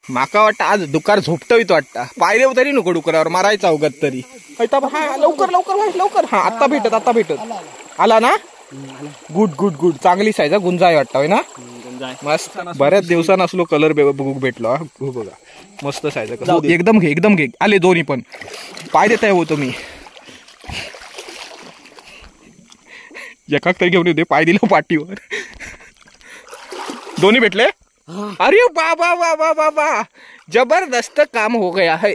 माका वाटतं आज डुकार झोपटवीत वाटतं. पाय देऊ तरी नको डुकरावर मारायचा अवगत तरी. हा लवकर लवकर लवकर. हा आता भेटत आला ना. Good good good. चांगली साईज गुंजाय वाटतं होय ना. मस्त. बऱ्याच दिवसांनी असलो कलर भेटलो. हो बघा मस्त साईज. एकदम घे आले दोन्ही पण. पाय देताय हो तुम्ही. एकाक तरी घेऊन येते. पाय दिलं पाठीवर. दोन्ही भेटले. अरे बाबा बाबा बाबा जबरदस्त काम हो गया है.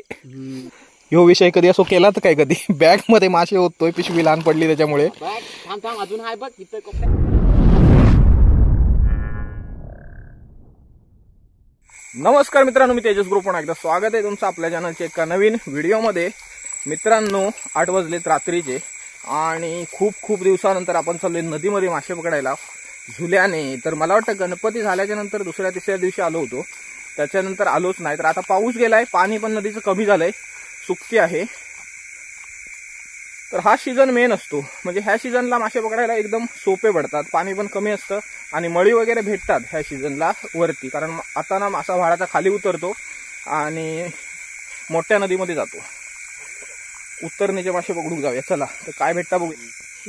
ह्यो विषय कधी असो केलात काय कधी. बॅग मध्ये मासे होतोय. पिशवी लहान पडली त्याच्यामुळे. अजून हाय बघ. नमस्कार मित्रांनो, मी तेजस ग्रुप पण एकदा स्वागत आहे तुमचं आपल्या चॅनलच्या एका नवीन व्हिडिओमध्ये. मित्रांनो 8 वाजलेत रात्रीचे आणि खूप दिवसानंतर आपण चाललोय नदीमध्ये मासे पकडायला झुल्याने. तर मला वाटतं गणपती झाल्याच्या नंतर दुसऱ्या तिसऱ्या दिवशी आलो होतो, त्याच्यानंतर आलोच नाही. तर आता पाऊस गेलाय, पाणी पण नदीचं कमी झालंय, सुकती आहे. तर हा सीझन मेन असतो, म्हणजे ह्या सीझनला मासे पकडायला एकदम सोपे पडतात. पाणी पण कमी असतं आणि मळी वगैरे भेटतात ह्या सीझनला वरती. कारण आता ना मासा व्हाळाचा खाली उतरतो आणि मोठ्या नदीमध्ये जातो. उत्तरणीचे मासे पकडूक जाऊया चला. तर काय भेटता बघू.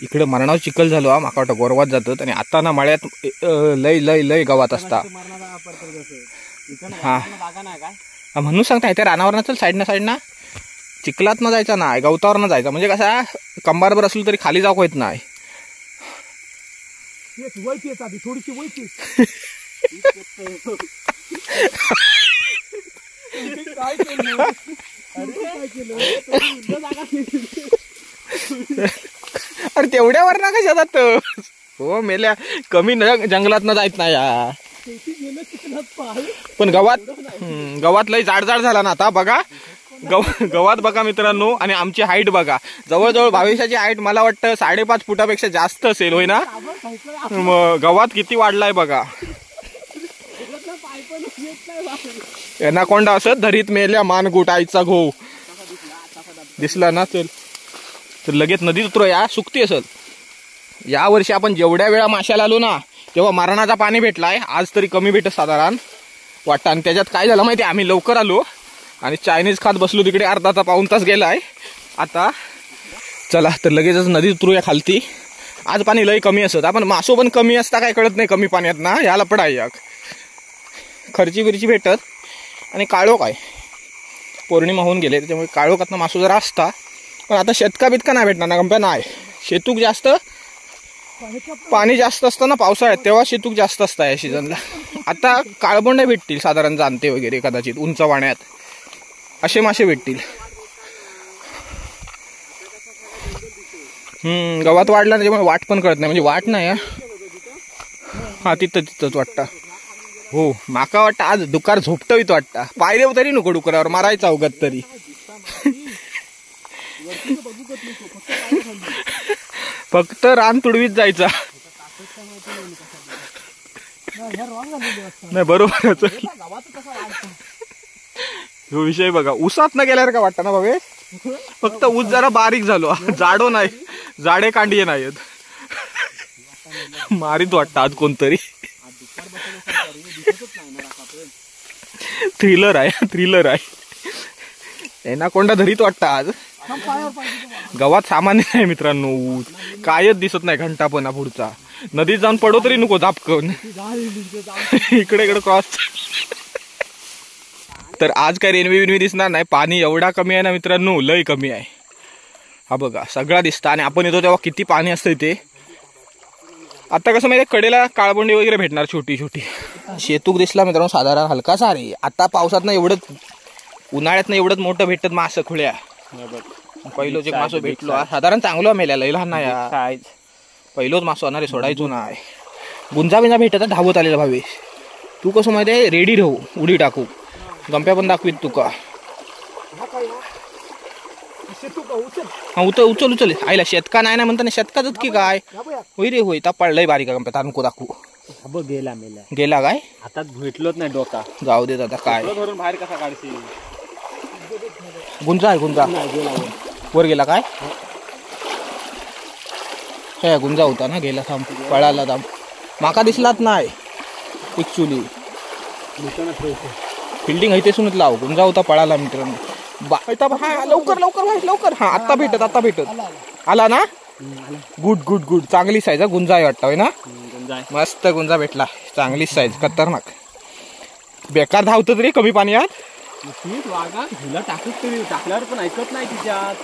इकडे मरणाव चिखल झालो हा. माका वाटतं गोरवात जातात आणि आता ना मळ्यात लय गवात असता. हा म्हणून सांगता येते रानावर चल साईडना चिखलात न जायचा नाही, गवतावर न जायचा. म्हणजे कसा कंबारभर असलो तरी खाली जाऊ येत नाही. अरे तेवढ्यावर ना कशा जात हो मेल्या. कमी जंगलात न जायत नाही या. पण गवात लय जाड झाला ना आता. बघा गवात बघा मित्रांनो. आणि आमची हाईट बघा, जवळजवळ भावेशाची हाईट मला वाटतं 5.5 फुटापेक्षा जास्त असेल होय ना. गवात किती वाढलाय बघा. एनाकोंडा असत धरीत मेल्या मान गुटायचा घो दिसला ना. चल तर लगेच नदीत उतरूया, सुकती असेल. या वर्षी आपण जेवढ्या वेळा माशाला आलो ना तेव्हा मरणाचा पाणी भेटलाय. आज तरी कमी भेटत साधारण वाटतं. आणि त्याच्यात काय झालं माहिती, आम्ही लवकर आलो आणि चायनीज खात बसलो तिकडे. अर्धा पाऊण तास गेलाय आता. चला तर लगेचच नदीत उतरूया खालती. आज पाणी लय कमी असत. आपण मासो पण कमी असता काय कळत नाही कमी पाण्यात ना. याला पडाय खर्ची बिरची भेटत. आणि काळोख आहे, पौर्णिमा होऊन गेले त्याच्यामुळे काळोखातनं मासो जरा असता. पण आता शेतका बितका नाही भेटणार ना गंप्या. नाही शेतूक जास्त पाणी जास्त असतं ना पावसाळ्यात, तेव्हा शेतूक जास्त असतं या सीझनला. आता काळबोंडे भेटतील साधारण, जाणते वगैरे कदाचित उंच वाण्यात असे मासे भेटतील. गवात वाढला त्याच्यामुळे वाट पण कळत नाही. म्हणजे वाट नाही हा तिथंच वाटतं. हो माका वाटतं आज डुकार झोपटवीत वाटतं. पाय देऊ तरी नको डुकरावर मारायचा अवगत तरी. फक्त रान तुडवीत जायचा नाही. बरोबर हो विषय बघा. उसात न गेल्यावर का वाटतं ना भावे. फक्त ऊस जरा बारीक झालो, जाडो नाही, जाडे कांडिये नाहीत. मारीत वाटतं आज कोणतरी. थ्रिलर आहे. एनाकोंडा धरीत वाटतं आज. गवात सामान्य नाही मित्रांनो, कायच दिसत नाही घंटापणा पुढचा. नदीत जाऊन पडो तरी नको झापकन. इकडे क्रॉस. तर आज काय रेल्वे दिसणार नाही. पाणी एवढा कमी आहे ना मित्रांनो, लय कमी आहे. हा बघा सगळा दिसतं. आणि आपण येतो तेव्हा किती पाणी असतं ते. आता कसं माहिती कडेला काळबोंडी वगैरे भेटणार छोटी. शेतूक दिसला मित्रांनो साधारण हलकासा रे. आता पावसात ना एवढंच, उन्हाळ्यात ना एवढंच मोठं भेटत मास खुळ्या. पहिलोच एक मासो भेटलो साधारण चांगलं मेल्या, लय लहान नाही. पहिलोच मासो होणार सोडायचो नाही. गुंजा बिंजा भेटत धावत आलेला भावे. तू कसं माहिती रेडी राहू, उडी टाकू. गंप्या पण दाखवीत तुका. हा उचल आईला. शेतका नाही ना म्हणता. शेतकाच की काय होई रे होई. तापाळ लय बारीक गंप्या. तानको दाखवू. गेला काय हातात भेटलोच नाही डोका. जाऊ देत आता काय. बाहेर कसा काढशील. गुंजा वर गेला काय. हे गुंजा होता ना, गेला. थांब पळाला. थांब माका दिसलाच नाही ऍक्च्युली. फिल्डिंग इथेसूनच लाव गुंजा होता पळाला मित्रांनो हा लवकर लवकर भाई लवकर हा आता भेटत आला ना गुड गुड गुड चांगली साईज हा गुंजा आहे वाटतं ना मस्त गुंजा भेटला चांगली साईज खतरनाक बेकार धावतं रे कमी पाण्यात टाकल्यावर पण ऐकत नाही तिच्यात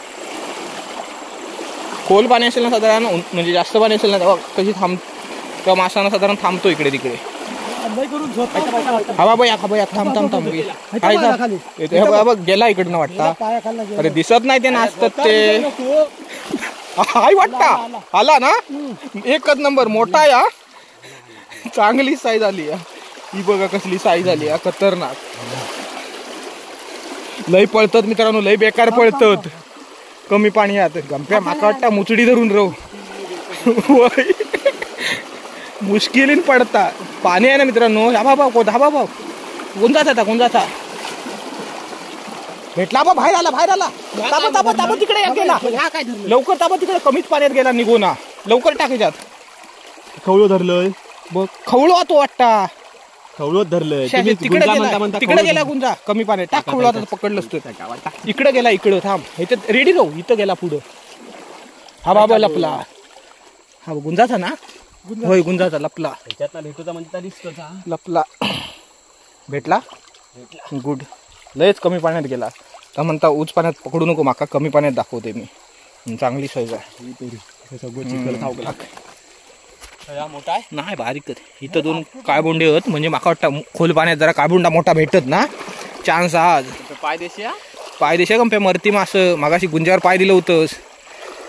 खोल पाणी असेल ना साधारण म्हणजे जास्त पाणी असेल ना तेव्हा कशी तेव्हा माशांना साधारण थांबतो इकडे तिकडे हा बाबा या थांब गेला इकडनं वाटतं अरे दिसत नाही ते नाचतात ते हाय वाटता आला ना एकच नंबर मोठा या चांगली साईज आली ही बघा कसली साईज आली खतरनाक लय पळतात मित्रांनो लय बेकार पळतात कमी पाण्यात गंप्या माका वाटतं मुचडी धरून राहू मुश्किलीन पडता पाणी आहे ना मित्रांनो धाबा गुंजाचा भेटला बा बाहेर आला ताबा तिकडे गेला लवकर ताबा तिकडे कमीच पाण्यात गेला निघू ना लवकर टाकायच्यात खवळो धरलंय बघ खवळो तो वाटता खवळोत धरलंय तिकडे गेला गुंजा कमी पाण्यात टाक खवळो पकडलं असतं इकडे गेला इकडं थांब ह्याच्यात रेडी राहू इथं गेला पुढं हा बाबा लपला हा गुंजाचा ना होय गुंजाचा लपला लपला भेटला गुड लयच कमी पाण्यात गेला का म्हणता उच पाण्यात पकडू नको माका कमी पाण्यात दाखवते मी चांगली साईज आहे मोठा आहे नाही बारीकच इथं 2 काळबोंडे होत म्हणजे माका वाटतं खोल पाण्यात जरा काळबोंडा मोठा भेटत ना चान्स आज पायदेशा गंपे मरती मास मागाशी गुंजावर पाय दिलं होतंस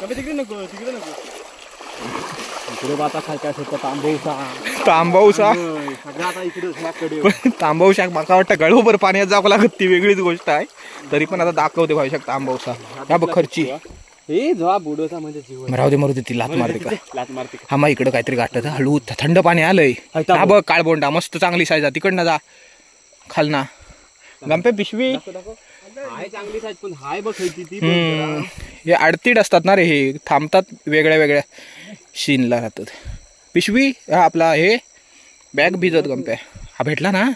तिकडे नको तांबवसा माका वाटतं गळोबर पाण्यात जावं लागत ती वेगळीच गोष्ट आहे तरी पण आता दाखवते भाऊ शकता तांबवसा ह्या बघ खर्ची राहू दे मरू दे ती लात मारते का हा मग इकडं काहीतरी गाठत हळू थंड पाणी आलंय हा बघ काळबोंडा मस्त चांगली साईज आहे तिकडनं जा खालना गंपे पिशवी हे आडतीड असतात ना रे हे थांबतात वेगळ्या शीनला राहतात पिशवी हा आपला हे बॅग भिजत गंप्या हा भेटला ना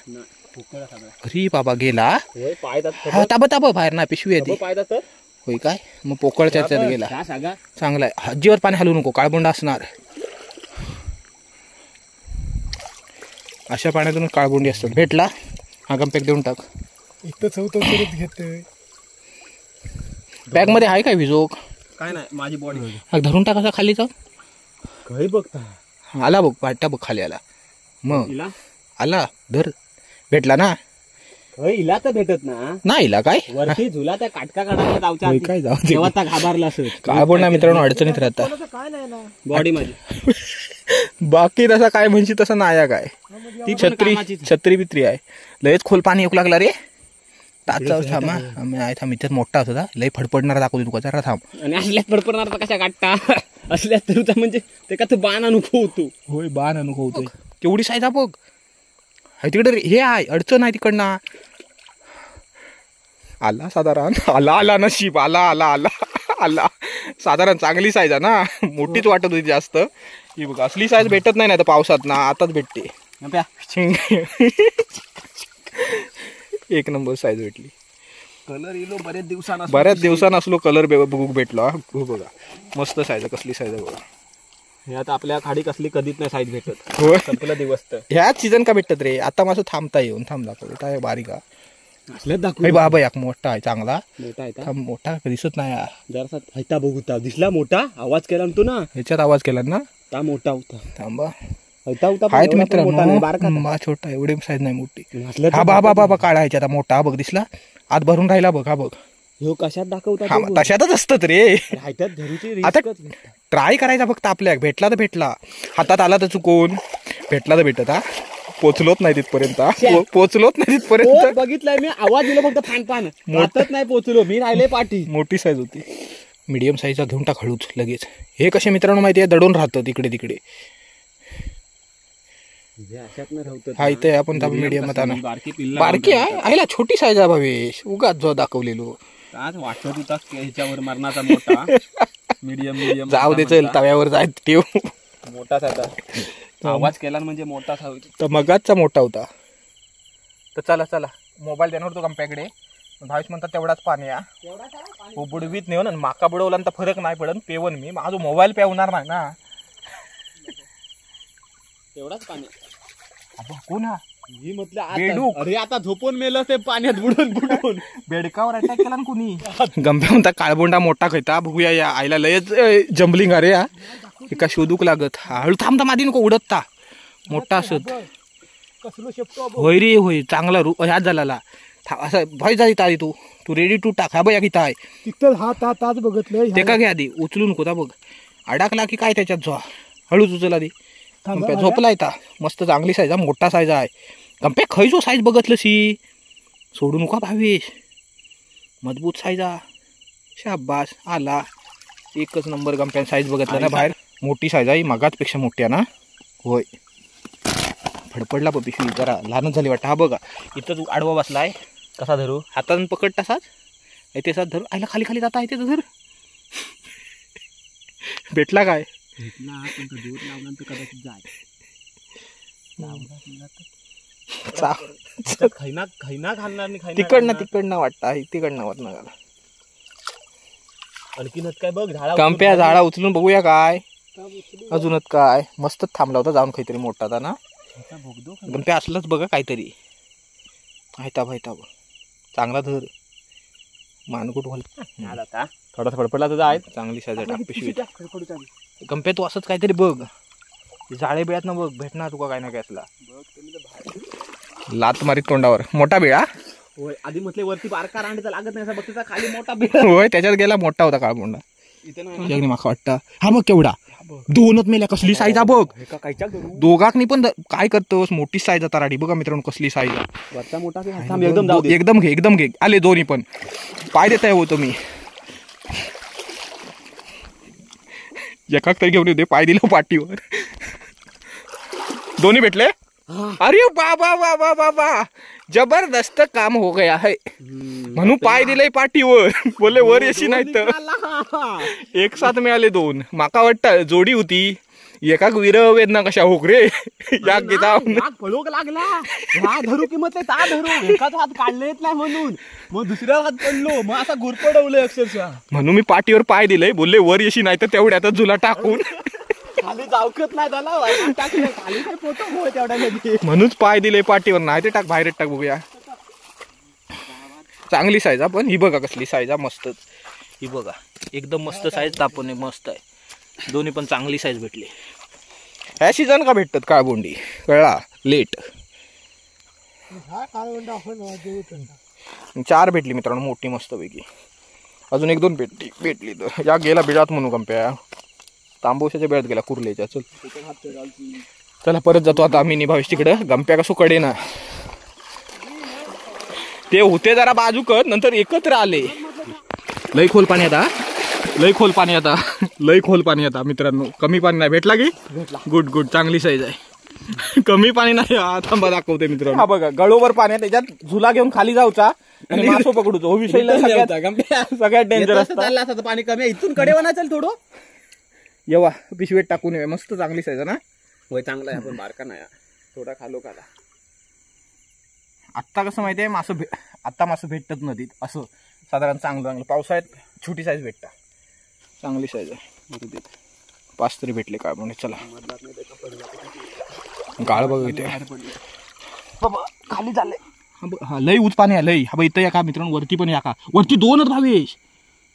अरे बाबा गेला हा ताबा बाहेर ना पिशवी आहे ती होय काय मग पोकळच्या गेला चांगला आहे हज्जीवर पाणी हलवू नको काळबोंडा असणार अशा पाण्यातून काळबोंडी असतात भेटला हा गंपेक देऊन टाक बॅग मध्ये आहे काय विजोक काय नाही माझी बॉडी धरून टाका खाली जाऊ काही बघता आला बघ वाटता बघ खाली आला मग आला धर भेटला ना इला तर भेटत ना नाही इला काय वरती झुला त्या काटका काढायला जाऊच्या काय जाऊ तेव्हा घाबरला असेल काय बोलणार मित्रांनो अडचणीत राहता बॉडी मध्ये बाकी तसा काय म्हणजे तसं नाया काय ती छत्री बित्री आहे लयच खोल पाणी येऊ लागला रे ताचा थांब इथं मोठा होता लय फडफडणारा दाखवतो तुका जरा थांब आणि असल्यात फडफडणार तर कशा काटता असल्यात तर म्हणजे ते का बाण अनुभव होतो होय बाण अनुभव होतो केवढी साईज बघ तिकडे हे आहे अडचण आहे तिकडनं आला साधारण आला नशीब आला साधारण चांगली साईज आहे ना मोठीच वाटत होती जास्त ही बघ असली साईज भेटत नाही ना तर पावसात ना आताच भेटते एक नंबर साईज भेटली कलर येलो बऱ्याच दिवसांना असलो कलर बघू भेटलो बघा मस्त साईज कसली साईज बघा हे आता आपल्या खाडी कसली कधीच नाही साईज भेटत होय संपला दिवस तर ह्याच सीझन का भेटत रे आता माझं थांबता येऊन थांब दाखवतो काय बारीक दाखव बाबा एक मोठा आहे चांगला मोठा दिसत नाही जरासा हैता बघू दिसला मोठा आवाज केला तू ना ह्याच्यात आवाज केला ना ता मोठा होता थांबा हैता होता आहेत मित्र छोटा एवढी साईज नाही मोठी हा बाबा काळा ह्याच्यात मोठा बघ दिसला आत भरून राहिला बघ हा बघ ह्यो कशात दाखवता तशातच असतात रे हैतात धरूची आता ट्राय करायचा फक्त आपल्या भेटला तर भेटला हातात आला तर चुकून भेटला तर भेटत हा पोचलोच नाही तिथपर्यंत बघितलंय मी आवाज दिला फक्त फान मोठत नाही पोचलो मी राहिले पाठी मोठी साईज होती मीडियम साईजचा घेऊन टाक हळूच लगेच हे कसे मित्रांनो माहिती आहे दडून राहतं तिकडे तिकडे हा इथे आपण मीडियम बारकी आहे आईला छोटी साईज आहे भावेश उगाच जो दाखवलेलो आज वाटत होता ह्याच्यावर मरणाचा मोठा मीडियम जाऊ दे चल तव्यावर जाय ठेव मोठा आवाज केला म्हणजे मोठा तर मगाचा मोठा होता तर चला मोबाईल देणार होतो गंप्याकडे, भावेश म्हणतात तेवढाच पाणी या हो बुडवीत नेऊन आणि माका बुडवल्यानंतर फरक नाही पडत पेवन मी माझा मोबाईल पेवणार नाही ना. तेवढाच पाणी कोण हा मी म्हटलं बेडूक. अरे आता झोपून मेलं ते पाण्यात बुडून बुडून बेडकावर अटॅक केला ना कुणी. गंप्या म्हणता काळबोंडा मोठा खैता बघूया या आईला लयच जम्बलिंग अरे या एका शोधूक लागत. हळू थांब तर मादी नको उडतता मोठा असत होय रे होय चांगला ह्याच झाला असं भय जा आधी तू तू रेडी टू टाक. हा बघ किती आहे तिथं हा ताच बघितलं ते का घ्या आधी उचलू नको बघ अडकला की काय त्याच्यात झो हळूच उचल आधी. गंप्या झोपला येता मस्त चांगली साईज आहे मोठा साईज आहे. गंप्या खैचो साईज बघतलं सी सोडू नका भावेश मजबूत साईज आहे. शाबास आला एकच नंबर. गंप्यान साईज बघितलं ना बाहेर मोठी साईज आहे मगाच पेक्षा मोठी आहे ना. होय फडफडला पिशवी जरा लहानच झाली वाटतं. हा बघा इथंच आडवा बसलाय कसा धरू हातानं पकड तसाच ते साथ धरू आयला खाली खाली जाता येते धर. भेटला काय तिकडनं वाटतं तिकडनं वाटणार आणखीनच काय बघ झाडा गंप्या झाडा उचलून बघूया काय अजूनच काय मस्तच थांबला होता जाऊन काहीतरी मोठा होता ना. गंप्या असलंच बघा काहीतरी माहिता चांगला धर मानकुट व्हाल थोडा फडफडला तुझा आहे चांगली साईज टाक पिशवी. गंप्या तू असंच काहीतरी बघ जाळे बिळात ना बघ भेटणार तुका काय ना काय असला लात मारीत तोंडावर मोठा बिळा. होय आधी म्हटले वरती बारका रांडीचा लागत नाही बघ खाली मोठा बिळा. होय त्याच्यात गेला मोठा होता काळबोंडा माका वाटतं. हा बघ केवढा दोनच मेल्या कसली साईज बघ दोघांनी पण काय करतोस मोठी साईज आता राडी बघा मित्रांनो कसली साईज वरचा मोठा एकदम घे आले दोन्ही पण पाय देताय होतो मी एकाक तरी घेऊन येते पाय दिलं पाठीवर दोन्ही भेटले. अरे बाबा बाबा बाबा जबरदस्त काम हो गया है म्हणून पाय दिलंय पाठीवर बोले वर येशी नाही तर एक साथ मिळाले दोन. माका वाटतं जोडी होती एकाक विरवेदना कशा होक रे या घेता फळोक लागला हा धरू किंमत ता धरू एकाच हात काढले येत नाही म्हणून मग दुसऱ्या हात पडलो मग असा गुरपडवलंय अक्षरशः म्हणून मी पाठीवर पाय दिलंय बोलले वर येशी नाही तर तेवढ्यातच झुला टाकून खाली जावकत नाही त्याला टाकलं खाली काय पोतो होय तेवढ्या म्हणूनच पाय दिले पाठीवर नाही ते टाक बाहेर टाक बघूया. चांगली साईज पण ही बघा कसली साईज मस्तच ही बघा एकदम मस्त साईज तापण मस्त आहे दोन्ही पण चांगली साईज भेटली. ह्या सीझन का भेटतात काळबोंडी कळला लेट 4 भेटली मित्रांनो मोठी मस्त पैकी अजून 1-2 भेटली तर या गेला बिळात म्हणू गंप्या तांबोशाच्या बेळात गेला कुर्लेच्या. चला परत जातो आता आम्ही निभावेश तिकडं. गंप्या कसो कडे ना ते होते जरा बाजूकत नंतर एकत्र आले. लई खोल पाणी आता मित्रांनो कमी पाणी नाही भेटला की गुड चांगली साईज आहे. कमी पाणी नाही थांबा दाखवते मित्रांनो. हा बघा गळोवर पाणी त्याच्यात झुला घेऊन खाली जाऊचा आणि मासो पकडूचो हो विषय सगळ्यात डेंजर असतं. पाणी कमी इथून कडे वनाचल थोडं येवा पिशवीत टाकून ये मस्त चांगली साईज ना. होय चांगला आहे आपण बारका नाही थोडा खालो काला. आत्ता कसं माहितीये आत्ता मासं भेटतात नदीत असं साधारण चांगलं पावसाळ्यात छोटी साईज भेटतात चांगली साईज आहे 5 तरी भेटले काय म्हणे. चला गाळ बघ इथे खाली झाले हा लई उच पाणी आहे लई. हा इथं या का मित्रांनो वरती पण या का वरती 2च भावेश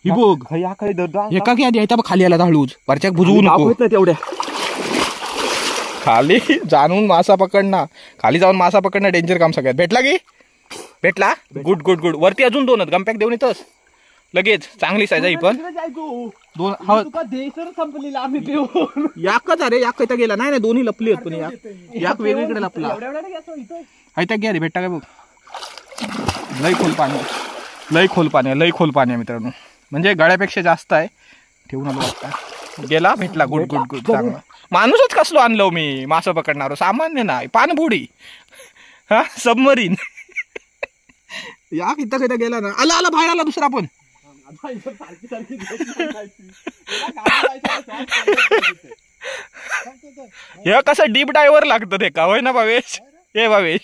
ही बघ एका की आधी खाली आला हळूच वरच्या भुजवू नको तेवढ्या खाली जाणून मासा पकडणं खाली जाऊन मासा पकडणं डेंजर काम सगळ्यात. भेटला की भेटला गुड वरती अजून 2च गंप्याक देऊन येतच लगेच चांगली साईज आहे पण 2 याकच अरे याक इथं गेला नाही दोन्ही लपली होत पण याक वेगळीकडे लपला त्या घ्या रे भेटता काय बघ. लई खोल पाणी आहे मित्रांनो म्हणजे गळ्यापेक्षा जास्त आहे. ठेवून आलो वाटतं गेला भेटला गुड चांगला. माणूसच कसलो आणलो मी मासं पकडणार सामान्य नाही पाणबुडी हा सबमरीन या इथं गेला ना आला बाहेर आला दुसरा पण हे कसं डीप डायव्हर लागतं ते का होय ना भावेश. हे भावेश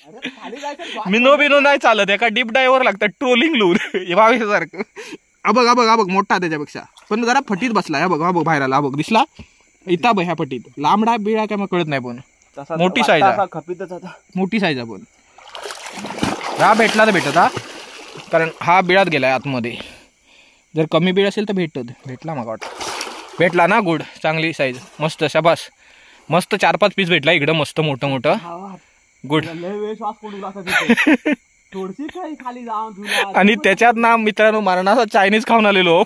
खाली जायचं मिनो बिनो नाही चालत एका डीप डायव्हर लागतात ट्रोलिंग लूर सारखं. अबघ अबघ अबघ मोठा त्याच्यापेक्षा पण जरा फटीत बसला. हा बघ हा बघ बाहेर आला. बघ दिसला इथं बघ ह्या फटीत. लांबडा बिळा काय मग कळत नाही पण मोठी साईज आहे. खपीतच आता मोठी साईज आहे पण हा भेटला तर भेटत हा, कारण हा बिळात गेलाय आतमध्ये. जर कमी बिळ असेल तर भेटला मग वाटतं. भेटला ना गुड चांगली साईज मस्त शाबास. मस्त 4-5 पीस भेटला इकडं मस्त मोठं मोठं गुड. थोडीशी खाली जाऊन तुला आणि त्याच्यात ना मित्रांनो मरणाचा चायनीज खाऊन आलेलो.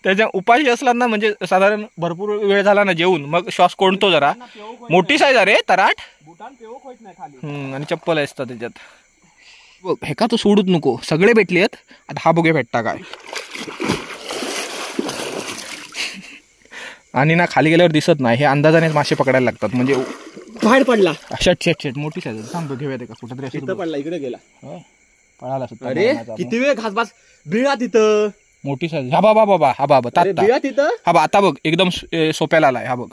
त्याच्या उपाशी असला ना म्हणजे साधारण भरपूर वेळ झाला ना जेवून मग श्वास कोंडतो जरा. मोठी साईज अरे तराट. बुटान पेवक होत नाही खाली. आणि चप्पल असतात त्याच्यात. हे का तो सोडूच नको सगळे भेटले आहेत. आता हा बघे भेटता काय. आणि ना खाली गेल्यावर दिसत नाही हे अंदाजाने मासे पकडायला लागतात म्हणजे बाहेर पडला. शेट मोठी साईज सांगतो घेऊया का कुठं तरी तिथं पडला इकडे गेला. पळाला अरे किती वेळ घासबास बिळा तिथं. मोठी साईज. हा बाबा हा बाबा तात्ता. बिळा तिथं. हा बा आता बघ एकदम सोप्याला आलाय. हा बघ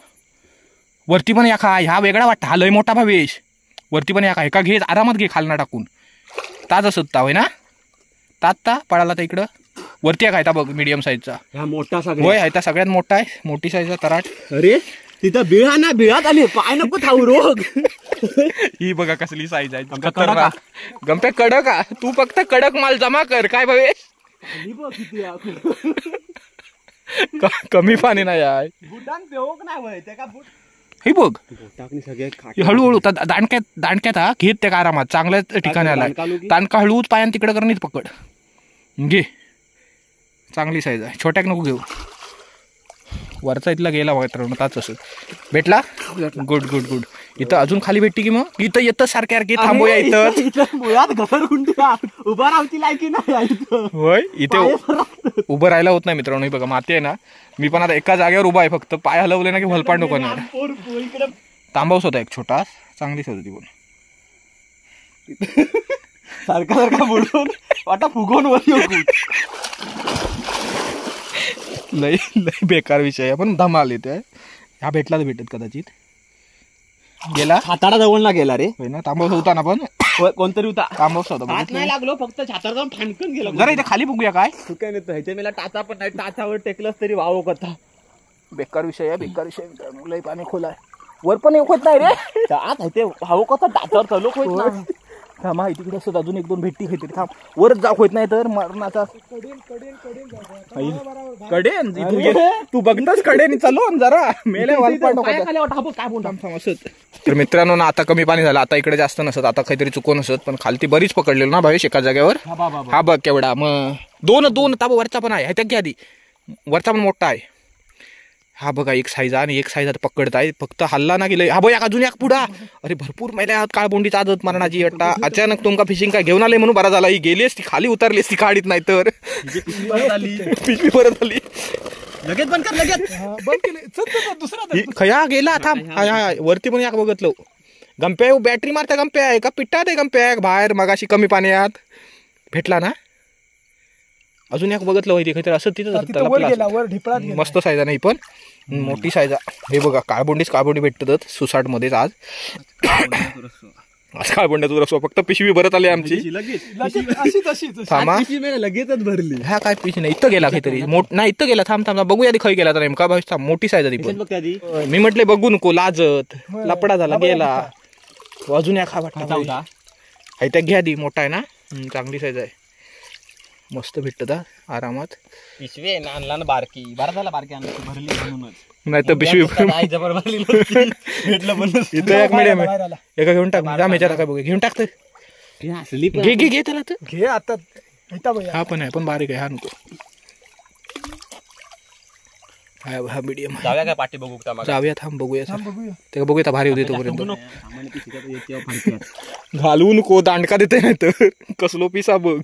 वरती पण या खा. हा वेगळा वाटतं. हा लय मोठा भावेश. वरती पण या खा. एका घे आरामात घे खालना टाकून. ताज असत होय ना तात्ता पळाला तर इकडं वरती काय बघ मीडियम साईजचा. हा मोठा होय आहे त्या सगळ्यात मोठा आहे. मोठी साईजचा तराट. अरे तिथं बिळा ना बिळात आली पाय नको थांबू रोग. ही बघा कसली साईज आहे. गंप्या कडक. तू फक्त कडक माल जमा कर काय भावे. कमी पाणी नाही आहे. बुटान पेवक नाही त्या बूट हे बघ सगळे हळूहळू दांडक्यात हा घेत त्या आरामात चांगल्या ठिकाणी आलाय. ताणका हळूच पायान तिकडे करणीच पकड घे. चांगली साईज आहे. छोट्याक नको घेऊ. वरचा इथला गेला मित्रांनो ताच असं भेटला. गुड. इथं अजून खाली भेटती की मग इथं येतं सारख्या थांबूया इथं. मुळात घसरगुंडी उभा राहती लायकी नाही. होय इथे उभं राहायला होत नाही मित्रांनो. बघा माती आहे ना. मी पण आता एका जागेवर उभा आहे फक्त पाय हलवले ना की भलपांड नको ना. तांबाऊस होता एक छोटा चांगली साईज होती पण सारखा बुडून वाटा फुगवून वर लय बेकार विषय आहे पण धमाल येते. ह्या भेटला तर भेटत कदाचित. गेला हाताडा जवळला गेला रे. होय ना तांबाऊस होता ना पण कोणतरी होता. तांबाऊस होता हात नाही लागलो फक्त छातार जाऊन फांडकन गेलो. जरा इथे खाली बघूया काय. तू काय नाही ह्याच्या मला टाचा पण नाही. टाचावर टेकलंच तरी वाव कथा. बेकार विषय आहे बेकार विषय. लय पाणी खोल आहे. वर पण एक होत नाही रे. आत आहे ते वाव कथा टाचावर चालू होत नाही. थांब हा तिकडे असत अजून 1-2 भेटती काहीतरी. थांब वरच जाऊ होत नाही तर मरणाचा कडेन. तू बघताच कडेन चालू जरा मेल्या असत. तर मित्रांनो ना आता कमी पाणी झालं. आता इकडे जास्त नसत. आता काहीतरी चुकून नसत पण खालती बरीच पकडलेलो ना भावेश एका जागेवर. हा बघ केवढा. मग दोन ताब वरचा पण आहे. त्या आधी वरचा पण मोठा आहे. हा बघा एक साईज आणि एक साईज आता पकडताय फक्त हल्ला ना गेलं. हा बघ अजून एक पुढा. अरे भरपूर महिला काळबोंडीचा आदत मारणाची अट्टा. अचानक तुमका फिशिंग काय घेऊन आले म्हणून बरा झाला. ही गेलीस ती खाली उतरलीस ती काढीत नाही तर पिशवी परत आली लगेच बंद कर लगेच. दुसरा खया गेला. थांब वरती पण एक बघतलो. गंप्या बॅटरी मारता गंप्या आहे का पिट्टात आहे गंप्या बाहेर मगाशी कमी पाण्यात भेटला ना. अजून एक बघतलं होती काहीतरी असं तिथं मस्त साईज नाही पण मोठी साईज. हे बघा काळबोंडी भेटतात सुसाट मध्येच आज काळबोंड्याचं रस्वा फक्त पिशवी भरत आली आमची लगेचच भरली. हा काय पिशवी नाही इथं गेला काहीतरी नाही इथं गेला. थांब आधी खै गेला तर नेमका भाई मोठी साईज आधी पण मी म्हटले बघू नको लाजत लपडा झाला गेला. अजून एक हा वाटतं त्या घ्या आधी मोठा आहे ना चांगली साईज आहे. मस्त भेटत आरामात. पिशवी आहे ना आणला ना बारकी बारा झाला बारकी आणली भरली म्हणूनच. नाही तर पिशवी जबर भरली भेटलं पण इथं एक मिडियम आहे. एका घेऊन टाक जाम ह्याच्यात काय बघ घेऊन टाक तर घे त्याला तर घे आता. हा पण आहे पण बारीक आहे. हा नको हा मिडियम. जाऊया काय पाठी बघू जाऊया थांब बघूया ते बघूया भारी होते तोपर्यंत. घालवू नको दांडका देते नाही तर कसलो पिसा बघ.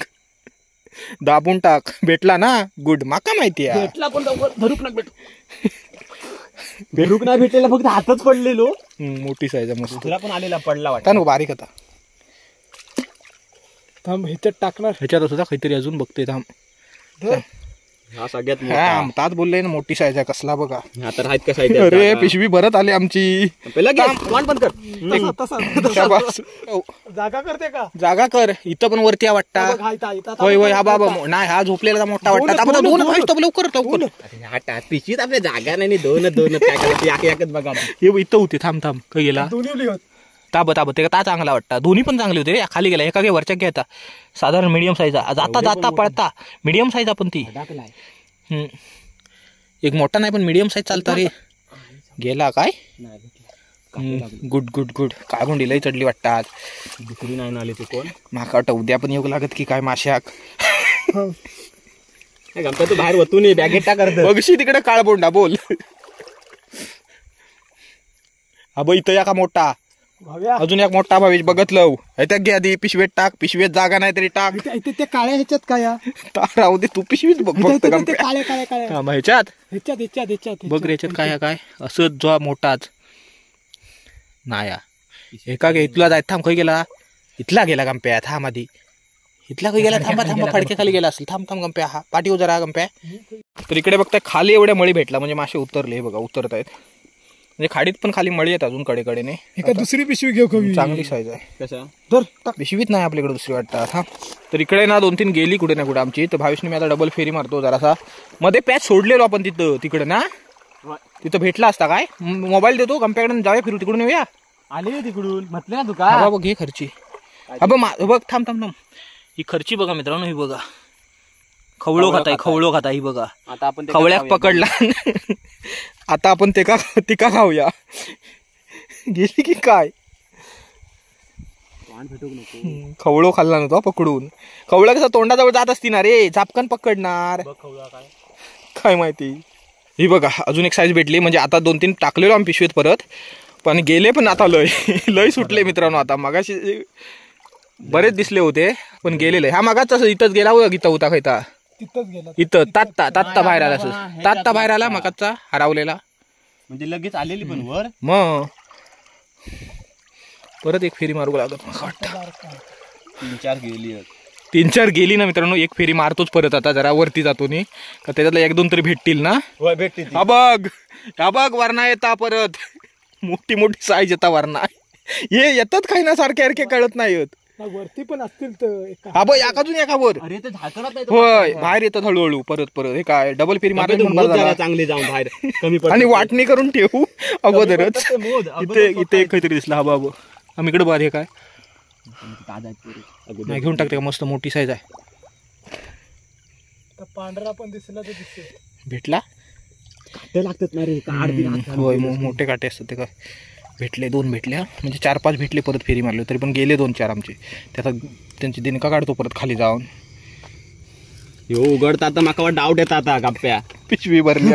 दाबून टाक भेटला ना गुड. माका माहिती आहे भेटला पण धरूक नाही भेटूक नाही भेटलेला फक्त हातच पडलेलो. मोठी साईज मस्त. तुला पण आलेला पडला वाटतं नको बारीक होता. थांब ह्याच्यात टाकणार. ह्याच्यात सुद्धा काहीतरी अजून बघते थांब. हा सगळ्यात हा ताच बोलले ना मोठी साईज आहे कसला बघा. हा तर आहेत कसा अरे पिशवी भरत आली आमची. बंद कर. शाबास. जागा करते का जागा कर इथं पण वरती वाटता. होय होय हा बाबा नाही हा झोपलेला मोठा वाटता. दोन लवकर लवकर. हा पिशवीत आपल्या जागा नाही दोन काय करायचं एकच बघा. हे इथं होते थांब काय गेला दोन्ही ताब ते ता चांगला वाटता. दोन्ही पण चांगली होते रे. खाली गेला एका वरच्या घ्यायचा साधारण मीडियम साईजचा जाता पळता मीडियम साईज आपण ती. एक मोठा नाही पण मीडियम साईज चालता रे. गेला काय गुड गुड गुड. कागुंडी लई चढली वाटतात. दुसरी नाही आली ते कोण माका वाटतं उद्या पण येऊ लागत की काय माशाक. तू बाहेर वतून बॅगेट टाक बघशी तिकडे काळबोंडा बोल. अबो इथं या का मोठा अजून एक मोठा भावेश बघत लव घ्या आधी पिशवेत टाक. पिशवेत जागा नाही तरी टाक. ते काळ्या ह्याच्यात काय राहू दे तू पिशवीत बघ फक्त काळ्या काळ्या काळ्या ह्याच्यात ह्याच्यात बघ रे ह्याच्यात काय काय असं जो मोठाच नाया एका इथला जायत थांब खाई गेला. इथला गेला गंप्या थांब आधी. इथला काही गेला थांबा थांबा फडके खाली गेला असेल. थांब थांब गंप्या हा पाठी जरा गंप्या. तर इकडे बघताय खाली एवढ्या मळी भेटला म्हणजे मासे उतरले हे बघा उतरत आहेत. म्हणजे खाडीत पण खाली मळी आहेत अजून कडेकडेने. एका दुसरी पिशवी घेऊ कमी चांगली साईज आहे. कशा तर पिशवीत नाही आपल्याकडे दुसरी वाटतात. हा तर इकडे ना 2-3 गेली कुठे ना कुठे आमची. तर भावेशने मी आता डबल फेरी मारतो जरासा. मध्ये पॅच सोडलेलो आपण तिथं तिकडे ना तिथं भेटला असता काय. मोबाईल देतो गंप्याकडे जाऊया फिरू तिकडून येऊया. आले तिकडून म्हटलं ना तुका हा बघ घे खर्ची. हा बघ थांब थांब थांब ही खर्ची बघा मित्रांनो. ही बघा खवळो खाता ही बघा. आता आपण खवळ्याक पकडला. आता आपण तिका खाऊया. गेली की काय खवळो खाल्ला ना तो पकडून. खवळा कसा तोंडाजवळ जात असती ना रे झापकन पकडणार काय माहिती. ही बघा अजून एक साईज भेटली म्हणजे आता 2-3 टाकलेलो आम्ही पिशवीत परत पण गेले पण आता लय सुटले मित्रांनो. आता मगाशी बरेच दिसले होते पण गेलेले. हा मगाच इथंच गेला होता गीता होता खायता इथं तात्ता बाहेर आला असं तात्ता बाहेर आला मगाचा हरवलेला म्हणजे लगेच आलेली पण वर मग परत एक फेरी मारू लागत. 3-4 गेली ना मित्रांनो. एक फेरी मारतोच परत आता जरा वरती जातो नी का त्याच्यातला 1-2 तरी भेटतील ना. भेटतील. हा बघ वरणा येता परत मोठी साईज येता वरणा. हे येतात काही ना सारखे कळत नाही वरती पण असतील तर हा बघ एकाजून एकावर. अरे ते झाकणात होय बाहेर येतात हळूहळू परत हे काय डबल फेरी मारत चांगले जाऊन बाहेर कमी आणि वाटणी करून ठेवू अगोदरच. इथे काहीतरी दिसला हा बाबा आम्ही इकडे बाहेर हे काय घेऊन टाकते का मस्त मोठी साईज आहे. पांढरा पण दिसला तर दिसेल भेटला काटे लागतात ना रे. होय मोठे काटे असतात ते काय भेटले 2 भेटल्या म्हणजे 4-5 भेटले परत फेरी मारले तरी पण गेले 2-4 आमचे. त्याचा त्यांची दिनका काढतो परत खाली जाऊन. यो उघडता आता माका डाऊट येतात आता गप्प्या पिशवी भरली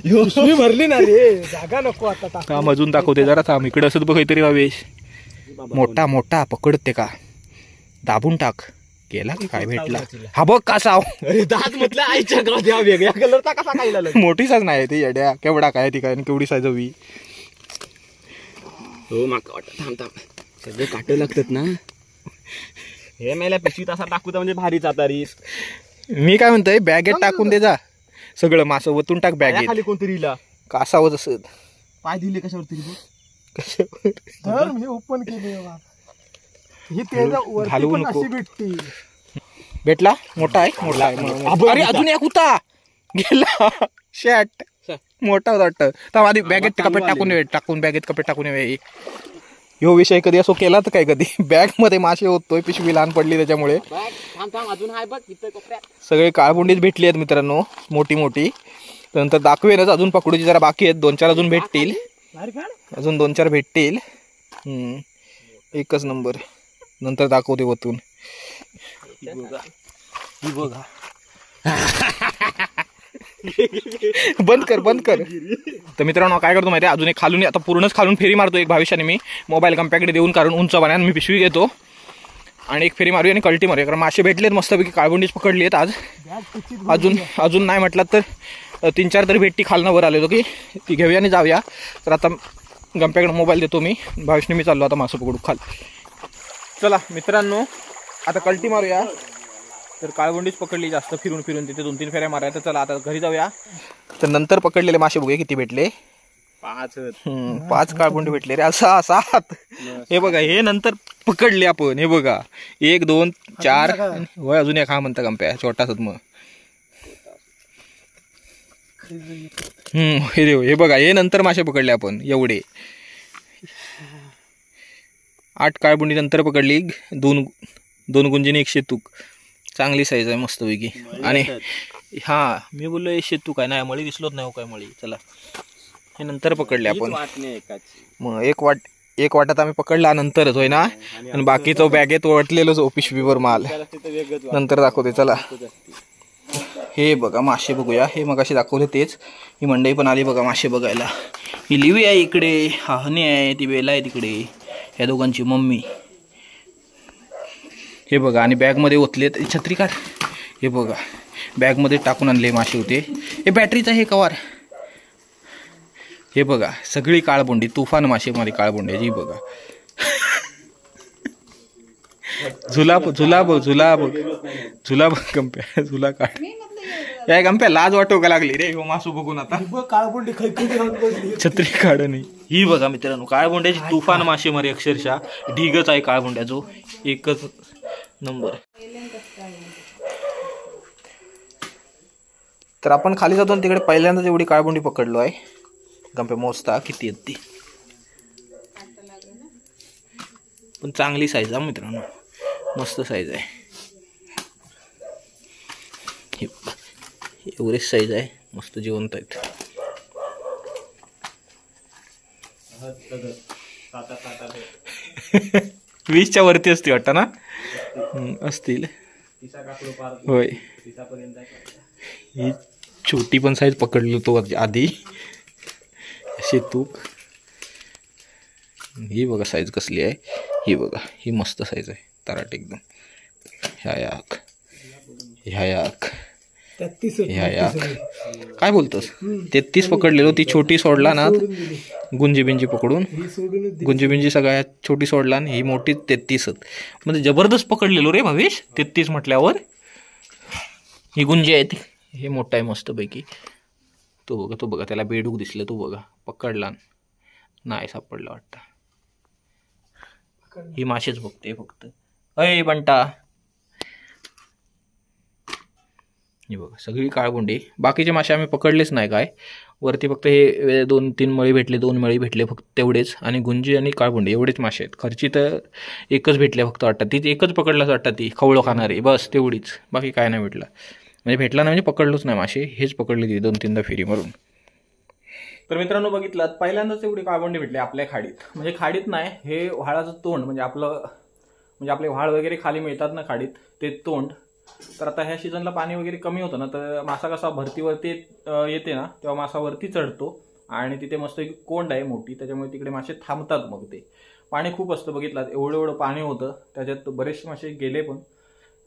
पिशवी भरली ना रे जागा नको आता काम अजून दाखवते जरा थांब. इकडे असत बघ काहीतरी भावेश मोठा पकडते का दाबून टाक. गेला की काय भेटला हा बघ कसा दात म्हटलं आईच्या गावात वेगळ्या कलरचा कसा काय मोठी साईज नाही ती येड्या केवढा काय ती काय केवढी साईज हवी. हो माका वाटत थांब सगळे काटे लागतात ना. हे मेल्या पिशवीत असा टाकू म्हणजे भारीच आता रीस. मी काय म्हणतोय बॅगेत टाकून दे जा सगळं मासं वतून टाक बॅगेत. खाली कोणतरी कासावत असत पाय दिले कशावर तरी कशावर हे ओपन केले घालवू नको. भेटती भेटला मोठा आहे. अरे अजून एक होता गेला शॅट मोठा होता वाटतं. तर आधी बॅगेत कपडे टाकून बॅगेत कपडे टाकून ये. ह्यो विषय कधी असो केला तर काय कधी बॅग मध्ये मासे होतोय पिशवी लहान पडली त्याच्यामुळे. सगळे काळबुंडीच भेटली आहेत मित्रांनो मोठी. नंतर दाखवेनच अजून पकडूची जरा बाकी आहेत 2-4 अजून भेटतील. अजून 2-4 भेटतील. एकच नंबर नंतर दाखवते वतून. बघा बंद कर. तर मित्रांनो काय करतो माहिती आहे अजून एक खालून आता पूर्णच खालून फेरी मारतो एक भविष्याने. मी मोबाईल गंप्याकडे देऊन कारण उंच पाण्यात मी पिशवी घेतो आणि एक फेरी मारूया आणि कल्टी मारूया कारण मासे भेटलेत मस्तपैकी. काळबुंडीच पकडली आहेत आज. अजून नाही म्हटलं तर 3-4 तरी भेटती खालनं वर आलेलो की ती घेऊया आणि जाऊया. तर आता गंप्याकडे मोबाईल देतो मी भविष्याने. मी चाललो आता मासे पकडू खाल. चला मित्रांनो आता कल्टी मारूया. तर काळवंडीच पकडली जास्त फिरून फिरून, तिथे 2-3 फेऱ्या मारायचं. चला आता घरी जाऊया. तर नंतर पकडलेले मासे बघूया किती भेटले. 5 काळवंडी भेटले रे. 7. हे बघा, हे नंतर पकडले आपण. हे बघा 1 2 4 होय, अजून एक हा म्हणता गंप्या छोटासाच. मग हे बघा, हे नंतर मासे पकडले आपण एवढे. 8 काळबुंडी नंतर पकडली. 2 गुंजीने 1 शेतूक. चांगली साईज आहे मस्तपैकी. आणि हा मी बोललो हे शेतूक आहे ना, मळी दिसलोच नाही हो काय मळी. चला हे नंतर पकडले आपण. मग एक वाटात आम्ही पकडला नंतरच होय ना. आणि बाकीचं बॅगेत ओढलेलोच पिशवीवर माल नंतर दाखवते. चला हे बघा मासे बघूया. हे मग असे दाखवले तेच. ही मंडई पण आली बघा मासे बघायला. ही लिवी आहे इकडे, हा हनी आहे, ती बेला आहे तिकडे, ह्या दोघांची मम्मी. हे बघा आणि बॅगमध्ये ओतले. छत्री काढ. हे बघा बॅगमध्ये टाकून आणले मासे होते. हे बॅटरीचा हे कवर. हे बघा सगळी काळबोंडी, तुफान मासे मध्ये काळबोंड्याची. बघा झुला गंप्या, झुला काढ. या गंप्या लाज वाटो का लागली रे हो मासू बघून. आता काळबोंडी छत्री काढ नाही. ही बघा मित्रांनो काळबोंड्याची तुफान मासे मारी. अक्षरशः ढिगच आहे काळबोंड्याचो, एकच नंबर. तर आपण खाली जातो तिकडे पहिल्यांदाच एवढी काळबोंडी पकडलो आहे. गंप्या मोजता किती आहेत ती. पण चांगली साईज आहे मित्रांनो, मस्त साईज आहे. एवढीच साईज आहे, मस्त जिवंत आहेत. वीसच्या वरती असते वाटतं ना. असतील होय. ही छोटी पण साईज पकडली तो आधी शेतूक. ही बघा साईज कसली आहे. ही बघा ही मस्त साईज आहे, तराट एकदम. ह्या याक काय बोलतोस. 33 पकडलेलो. ती छोटी सोडला ना गुंजी बिंजी पकडून. गुंजी बिंजी सगळ्यात छोटी सोडला आणि ही मोठी 33. म्हणजे जबरदस्त पकडलेलो रे भावेश. 33 म्हटल्यावर ही गुंजी आहे ती. हे मोठा आहे मस्तपैकी. तो बघा त्याला बेडूक दिसलं. तो बघा पकडला नाही, सापडला वाटतं. ही मासेच बघते फक्त. अय बंटा. हे बघा सगळी काळबोंडी. बाकीचे मासे आम्ही पकडलेच नाही काय. वरती फक्त हे 2-3 मळी भेटले, 2 मळी भेटले फक्त तेवढेच. आणि गुंजी आणि काळबोंडी एवढेच मासे आहेत. खर्ची तर एकच भेटले फक्त वाटतं. ती एकच पकडलाच वाटतं, ती खवळं खाणारी बस तेवढीच. बाकी काय नाही भेटलं. म्हणजे भेटला नाही म्हणजे पकडलोच नाही मासे. हेच पकडले ती 2-3दा फेरी मारून. तर मित्रांनो बघितलं पहिल्यांदाच एवढी काळबोंडी भेटली आपल्या खाडीत. म्हणजे खाडीत नाही, हे व्हाळाचं तोंड. म्हणजे आपले व्हाळ वगैरे खाली मिळतात ना खाडीत, ते तोंड. तर आता ह्या सीझनला पाणी वगैरे कमी होतं ना, तर मासा कसा भरतीवरती येते ना, तेव्हा मासा वरती चढतो. आणि तिथे मस्त एक कोंड आहे मोठी, त्याच्यामुळे तिकडे मासे थांबतात. मग ते पाणी खूप असतं. बघितलं एवढं पाणी होतं, त्याच्यात बरेचसे मासे गेले पण.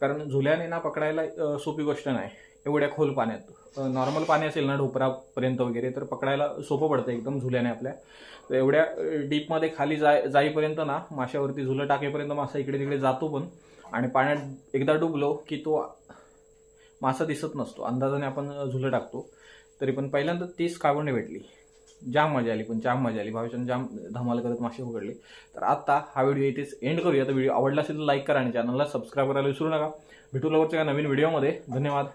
कारण झुल्याने ना पकडायला सोपी गोष्ट नाही एवढ्या खोल पाण्यात. नॉर्मल पाणी असेल ना ढोपरापर्यंत वगैरे तर पकडायला सोपं पडतं एकदम झुल्याने आपल्या. तर एवढ्या डीपमध्ये खाली जाईपर्यंत ना माशावरती झुलं टाकेपर्यंत मासा इकडे तिकडे जातो पण. आणि पाण्यात एकदा डुबलो की तो मासा दिसत नसतो. अंदाजाने आपण झुलं टाकतो. तरी पण पहिल्यांदा 30 काळबोंडी भेटली. जाम मजा आली, पण जाम मजा आली. भावेशाने जाम धमाल करत मासे पकडले. तर आता हा व्हिडिओ इथेच एंड करूया. तर व्हिडिओ आवडला असेल तर लाईक करा आणि चॅनलला सबस्क्राईब करायला विसरू नका. भेटू लवकरच्या नवीन व्हिडिओमध्ये. धन्यवाद.